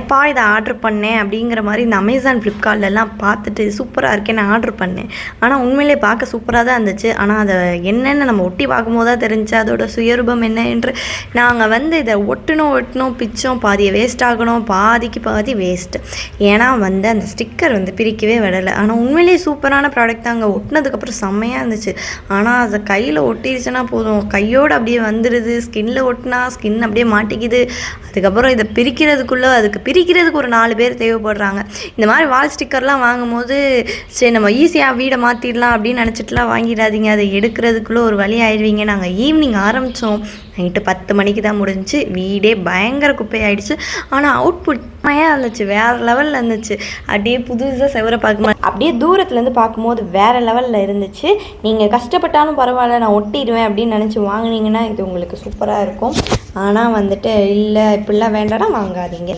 ஏன்ப்பா இதை ஆர்டர் பண்ணேன் அப்படிங்கிற மாதிரி இந்த அமேசான் ஃப்ளிப்கார்ட்லலாம் பார்த்துட்டு சூப்பராக இருக்கேன்னு ஆர்டர் பண்ணேன். ஆனால் உண்மையிலே பார்க்க சூப்பராக தான் இருந்துச்சு. ஆனால் அதை என்னென்னு நம்ம ஒட்டி பார்க்கும்போது தான் தெரிஞ்சு அதோட சுயரூபம் என்ன என்று. நாங்கள் இதை ஒட்டணும் பிச்சோம், பாதியை வேஸ்ட் ஆகணும், பாதிக்கு பாதி வேஸ்ட்டு. ஏன்னா அந்த ஸ்டிக்கர் பிரிக்கவே விடலை. ஆனால் உண்மையிலேயே சூப்பரான ப்ராடக்ட் தான். அங்கே ஒட்டினதுக்கப்புறம் செம்மையாக இருந்துச்சு. ஆனால் அதை கையில் ஒட்டிடுச்சுன்னா போதும், கையோடு அப்படியே வந்துடுது. ஸ்கின்னில் ஒட்டினா ஸ்கின் அப்படியே மாட்டிக்குது. அதுக்கப்புறம் இதை பிரிக்கிறதுக்கு ஒரு 4 பேர் தேவைப்படுறாங்க. இந்த மாதிரி வால் ஸ்டிக்கர்லாம் வாங்கும்போது சரி நம்ம ஈஸியாக வீடை மாற்றிடலாம் அப்படின்னு நினச்சிட்டுலாம் வாங்கிடாதீங்க. அதை எடுக்கிறதுக்குள்ளே ஒரு வழி ஆயிடுவீங்க. நாங்கள் ஈவினிங் ஆரம்பித்தோம், நைட்டு 10 மணிக்கு தான் முடிஞ்சிச்சு. வீடே பயங்கர குப்பையாயிடுச்சு. ஆனால் அவுட்புட் செம்மையாக இருந்துச்சு, வேறு லெவலில் இருந்துச்சு. அப்படியே புதுசாக செவரை பார்க்கும்போது அப்படியே தூரத்துலேருந்து பார்க்கும்போது வேறு லெவலில் இருந்துச்சு. நீங்கள் கஷ்டப்பட்டாலும் பரவாயில்ல, நான் ஒட்டிடுவேன் அப்படின்னு நினச்சி வாங்கினீங்கன்னா இது உங்களுக்கு சூப்பராக இருக்கும். ஆனால் இல்லை இப்படிலாம் வேண்டாம்னா வாங்காதீங்க.